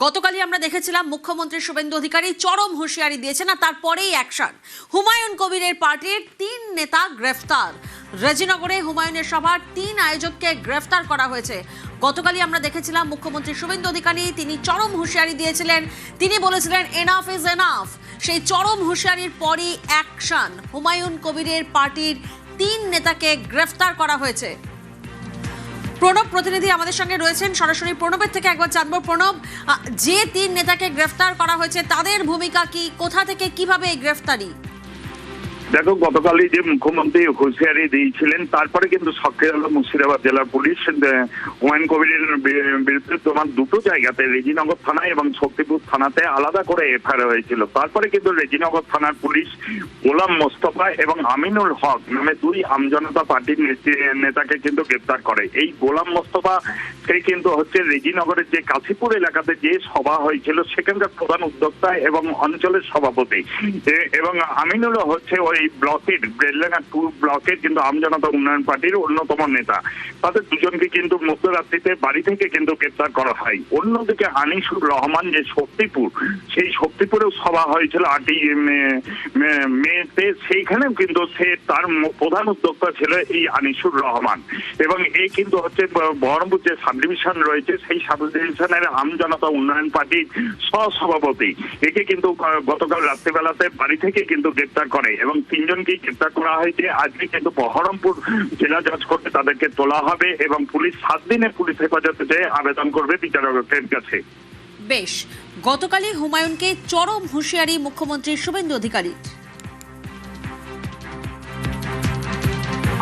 গতকালই আমরা দেখেছিলাম মুখ্যমন্ত্রী শুভেন্দু অধিকারী চরম হুঁশিয়ারি দিয়েছেন আর তারপরেই অ্যাকশন। হুমায়ুন কবিরের পার্টির ৩ নেতা গ্রেফতার। রেজিনগরে হুমায়ুনের সভার ৩ আয়োজককে গ্রেফতার করা হয়েছে। গতকালই আমরা দেখেছিলাম মুখ্যমন্ত্রী শুভেন্দু অধিকারী তিনি চরম হুঁশিয়ারি দিয়েছিলেন, তিনি বলেছিলেন এনাফ ইজ এনাফ। সেই চরম হুঁশিয়ারির পরই অ্যাকশন। হুমায়ুন কবিরের পার্টির ৩ নেতাকে গ্রেফতার করা হয়েছে। প্রণব প্রতিনিধি আমাদের সঙ্গে রয়েছেন, সরাসরি প্রণবের থেকে একবার জানবো। প্রণব, যে ৩ নেতাকে গ্রেফতার করা হয়েছে তাদের ভূমিকা কি, কোথা থেকে কিভাবে এই গ্রেফতারি? দেখো, গতকালই যে মুখ্যমন্ত্রী হুঁশিয়ারি দিয়েছিলেন তারপরে কিন্তু সক্রিয় হলো মুর্শিদাবাদ জেলার পুলিশ। হুমায়ুন কবিরের বিরুদ্ধে তোমার দুটো জায়গাতে রেজিনগর থানা এবং শক্তিপুর থানাতে আলাদা করে এফআইআর হয়েছিল। তারপরে কিন্তু রেজিনগর থানার পুলিশ গোলাম মোস্তফা এবং আমিনুল হক নামে 2 আমজনতা পার্টির নেতাকে কিন্তু গ্রেপ্তার করে। এই গোলাম মোস্তফা সে কিন্তু হচ্ছে রেজিনগরের যে কাশীপুর এলাকাতে যে সভা হয়েছিল সেখানকার প্রধান উদ্যোক্তা এবং অঞ্চলের সভাপতি, এবং আমিনুল হচ্ছে ওই ব্লকের বেলডাঙ্গা 2 ব্লকের কিন্তু আমজনতা উন্নয়ন পার্টির অন্যতম নেতা। তাদের দুজনকে কিন্তু মধ্যরাত্রিতে বাড়ি থেকে কিন্তু গ্রেপ্তার করা হয়। অন্যদিকে আনিসুর রহমান যে শক্তিপুর, সেই শক্তিপুরেও সভা হয়েছিল 8ই মেতে, সেইখানেও কিন্তু সে তার প্রধান উদ্যোক্তা ছিল এই আনিসুর রহমান। এবং এই কিন্তু হচ্ছে বহরমপুর যে সাব ডিভিশন রয়েছে সেই সাব ডিভিশনের আমজনতা উন্নয়ন পার্টির সহসভাপতি। একে কিন্তু গতকাল রাত্রিবেলাতে বাড়ি থেকে কিন্তু গ্রেপ্তার করে এবং 3 জনকেই গ্রেপ্তার করা হয়েছে। আজকে কিন্তু বহরমপুর জেলা জজ কোর্টে তাদেরকে তোলা হবে এবং পুলিশ 7 দিনের পুলিশ হেফাজতে চেয়ে আবেদন করবে বিচারকের কাছে। বেশ, গতকালই হুমায়ুনকে চরম হুঁশিয়ারি মুখ্যমন্ত্রী শুভেন্দু অধিকারী।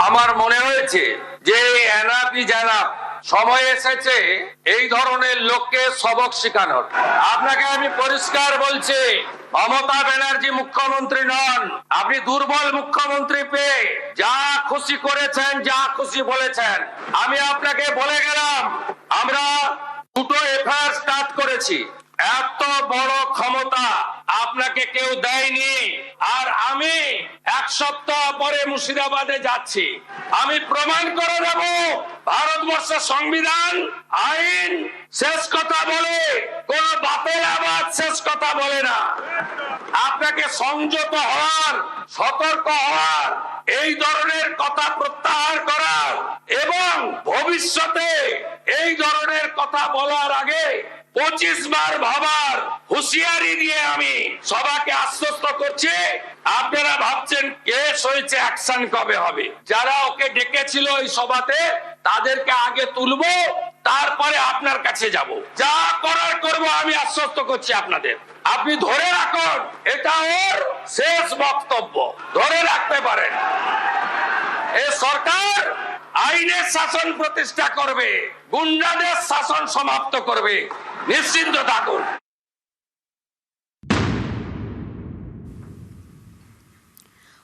আমার মনে হয়েছে যে এনাফি জানাব সময় এসেছে এই ধরনের লোককে সবক শেখানোর। আপনাকে আমি পরিষ্কার বলছি, মমতা ব্যানার্জি মুখ্যমন্ত্রী নন। আপনি দুর্বল মুখ্যমন্ত্রী পেয়ে যা খুশি করেছেন, যা খুশি বলেছেন। আমি আপনাকে বলে গেলাম আমরা 2টো এফআইআর স্টার্ট করেছি। এত বড় ক্ষমতা আপনাকে কেউ দেয়নি। আর আমি 1 সপ্তাহ পরে মুর্শিদাবাদে যাচ্ছি, আমি প্রমাণ করে দেব ভারতবর্ষের সংবিধান আইন শেষ কথা বলে, কোন বাপের আবাদ শেষ কথা বলে না। আপনাকে সংযত হওয়ার, সতর্ক হওয়ার, এই ধরনের কথা প্রত্যাহার করার এবং ভবিষ্যতে এই ধরনের কথা বলার আগে 25 বার ভাবার হুঁশিয়ারি দিয়ে আমি সবাইকে আশ্বস্ত করছি। আপনারা ভাবছেন কেস হয়েছে, অ্যাকশন কবে হবে? যারা ওকে ডেকেছিল এই সভাতে তাদেরকে আগে তুলবো, তারপরে আপনার কাছে যাব। যা করার করব, আমি আশ্বস্ত করছি আপনাদের। আপনি ধরে রাখুন, এটা ওর শেষ বক্তব্য, ধরে রাখতে পারেন। এই সরকার আইনের শাসন প্রতিষ্ঠা করবে, গুন্ডাদের শাসন সমাপ্ত করবে, নিশ্চিন্ত থাকুন।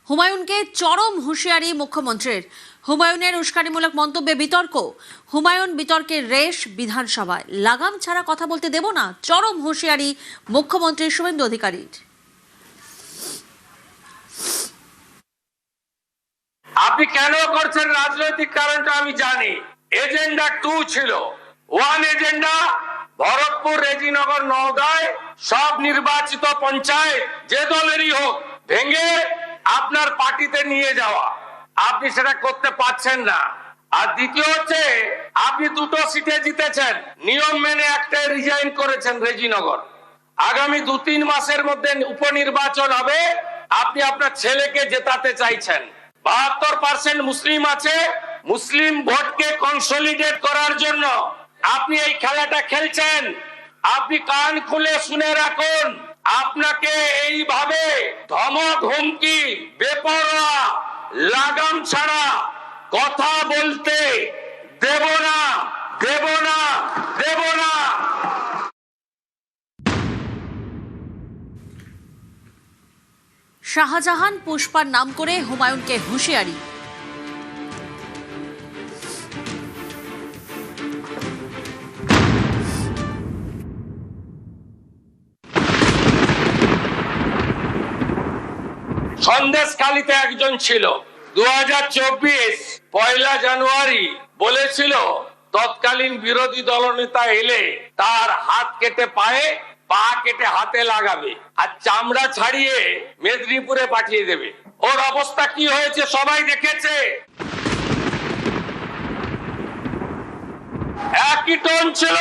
হুমায়ুনকে চরম হুঁশিয়ারি মুখ্যমন্ত্রীর। হুমায়ুনের উস্কানিমূলক মন্তব্যে বিতর্ক। হুমায়ুন বিতর্কের রেশ বিধানসভায়, লাগাম ছাড়া কথা বলতে দেব না, চরম হুঁশিয়ারি মুখ্যমন্ত্রী শুভেন্দু অধিকারীর। আপনি কেন করছেন রাজনৈতিক কারণটা আমি জানি। এজেন্ডা 2 ছিল। 1 এজেন্ডা ভরতপুর, রেজিনগর, নওদায় সব নির্বাচিত পঞ্চায়েত যে দলেরই হোক ভেঙে আপনার পার্টিতে নিয়ে যাওয়া। আপনি সেটা করতে পারছেন না। আর দ্বিতীয় হচ্ছে আপনি 2টো সিটে জিতেছেন, নিয়ম মেনে একটা রিজাইন করেছেন রেজিনগর। আগামী 2-3 মাসের মধ্যে উপনির্বাচন হবে, আপনি আপনার ছেলেকে জেতাতে চাইছেন। 72% মুসলিম আছে, মুসলিম ভোটকে কনসলিডেট করার জন্য আপনি এই খেলাটা খেলছেন। আপনি কান খুলে শুনে রাখুন, আপনাকে এইভাবে ধমক, হুমকি, বেপরোয়া, লাগাম ছাড়া কথা বলতে দেব না, দেব না, দেব না। শাহজাহান পুষ্পার নাম করে হুমায়ুনকে হুঁশিয়ারি। সন্দেশখালীতে একজন ছিল, 2024 1 জানুয়ারি বলেছিল তৎকালীন বিরোধী দলনেতা এলে তার হাত কেটে পায়ে, পা কেটে হাতে লাগাবে আর চামড়া ছাড়িয়ে মেদিনীপুরে পাঠিয়ে দেবে। ওর অবস্থা কি হয়েছে সবাই দেখেছে। একই টোন ছিল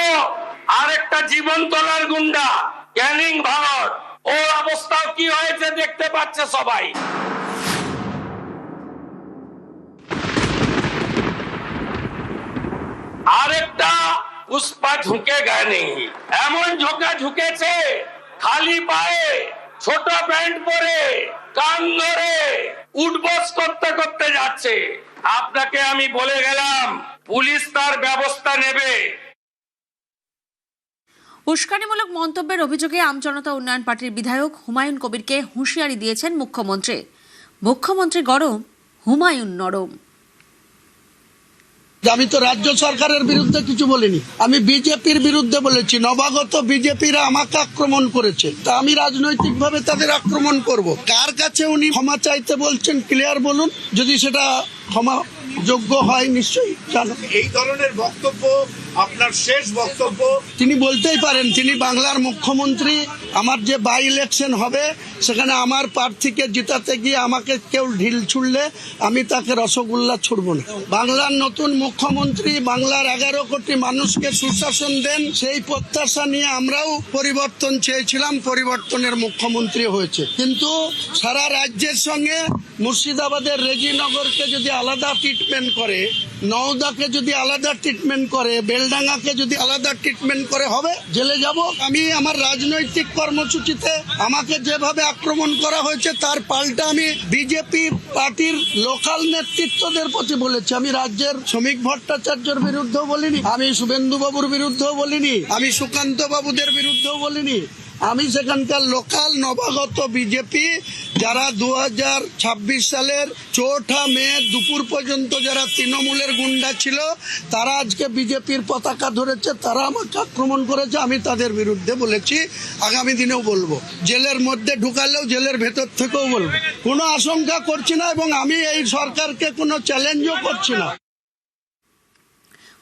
আরেকটা জীবন তোলার গুন্ডা ক্যানিং ভারত, ওর অবস্থা কি হয়েছে দেখতে পাচ্ছে সবাই। আরেকটা পুষ্পা ঝুঁকে গেনি, এমন ঝোঁকা ঝুঁকেছে খালি পায়ে ছোট প্যান্ট পরে কান ধরে উঠবস করতে করতে যাচ্ছে। আপনাকে আমি বলে গেলাম পুলিশ তার ব্যবস্থা নেবে। উস্কানিমূলক মন্তব্যের অভিযোগে আমজনতা উন্নয়ন পার্টির বিধায়ক হুমায়ুন কবিরকে হুঁশিয়ারি দিয়েছেন মুখ্যমন্ত্রী। মুখ্যমন্ত্রী গরম, হুমায়ুন নরম। আমি তো রাজ্য সরকারের বিরুদ্ধে কিছু বলিনি, আমি বিজেপির বিরুদ্ধে বলেছি। নবাগত বিজেপিরা আমাকে আক্রমণ করেছে, তা আমি রাজনৈতিকভাবে তাদের আক্রমণ করব। কার কাছে উনি ক্ষমা চাইতে বলছেন ক্লিয়ার বলুন, যদি সেটা ক্ষমা যোগ্য হয় নিশ্চয়ই জানো। এই ধরনের বক্তব্য আপনার শেষ বক্তব্য। তিনি বলতেই পারেন, তিনি বাংলার মুখ্যমন্ত্রী। আমার যে বাই ইলেকশন হবে সেখানে আমার প্রার্থীকে জিতাতে গিয়ে আমাকে কেউ ঢিল ছুড়লে আমি তাকে রসগোল্লা ছুড়ব না। বাংলার নতুন মুখ্যমন্ত্রী বাংলার 11 কোটি মানুষকে সুশাসন দেন, সেই প্রত্যাশা নিয়ে আমরাও পরিবর্তন চেয়েছিলাম, পরিবর্তনের মুখ্যমন্ত্রী হয়েছে। কিন্তু সারা রাজ্যের সঙ্গে মুর্শিদাবাদের রেজিনগরকে যদি আলাদা ট্রিটমেন্ট করে, নওদাকে যদি আলাদা ট্রিটমেন্ট করে, বেলডাঙ্গাকে যদি আলাদা ট্রিটমেন্ট করে, হবে জেলে যাব। আমি আমার রাজনৈতিক কর্মসূচিতে আমাকে যেভাবে আক্রমণ করা হয়েছে তার পাল্টা আমি বিজেপি পার্টির লোকাল নেতৃত্বদের প্রতি বলেছি। আমি রাজ্যের শ্রমিক ভট্টাচার্যের বিরুদ্ধেও বলিনি, আমি শুভেন্দু বাবুর বিরুদ্ধেও বলিনি, আমি সুকান্ত বাবুদের বিরুদ্ধেও বলিনি। আমি সেখানকার লোকাল নবাগত বিজেপি যারা 2026 সালের 4 মে দুপুর পর্যন্ত যারা তৃণমূলের গুন্ডা ছিল, তারা আজকে বিজেপির পতাকা ধরেছে, তারা আমাকে আক্রমণ করেছে। আমি তাদের বিরুদ্ধে বলেছি, আগামী দিনেও বলবো। জেলের মধ্যে ঢুকালেও জেলের ভেতর থেকেও বলবো। কোনো আশঙ্কা করছি না এবং আমি এই সরকারকে কোনো চ্যালেঞ্জও করছি না।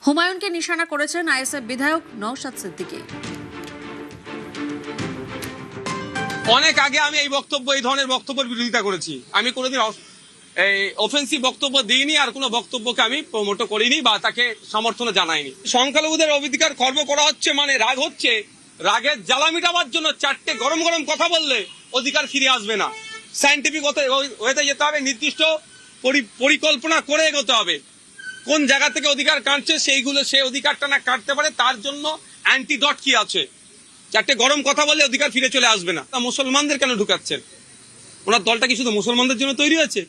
হুমায়ুনকে নিশানা করেছেন আইএসএফ বিধায়ক নওশাদ সিদ্দিকী। অনেক আগে আমি এই ধরনের বক্তব্যের বিরোধিতা করেছি। আমি কোনোদিন এই অফেন্সিভ বক্তব্য দিইনি, আর কোনো বক্তব্যকে আমি প্রমোট করিনি বা তাকে সমর্থন জানাইনি। সংখ্যালঘুদের অধিকার খর্ব করা হচ্ছে মানে রাগ হচ্ছে, রাগের জ্বালা মিটাবার জন্য 4টে গরম গরম কথা বললে অধিকার ফিরে আসবে না। সায়েন্টিফিক ওয়েতে যেতে হবে, নির্দিষ্ট পরিকল্পনা করে এগোতে হবে। কোন জায়গা থেকে অধিকার কাটছে সেই অধিকারটা না কাটতে পারে তার জন্য অ্যান্টিডট কি আছে। 4টে গরম কথা বললে অধিকার ফিরে চলে আসবে না। তা মুসলমানদের কেন ঢুকাচ্ছেন? ওনার দলটা কি শুধু মুসলমানদের জন্য তৈরি হয়েছে?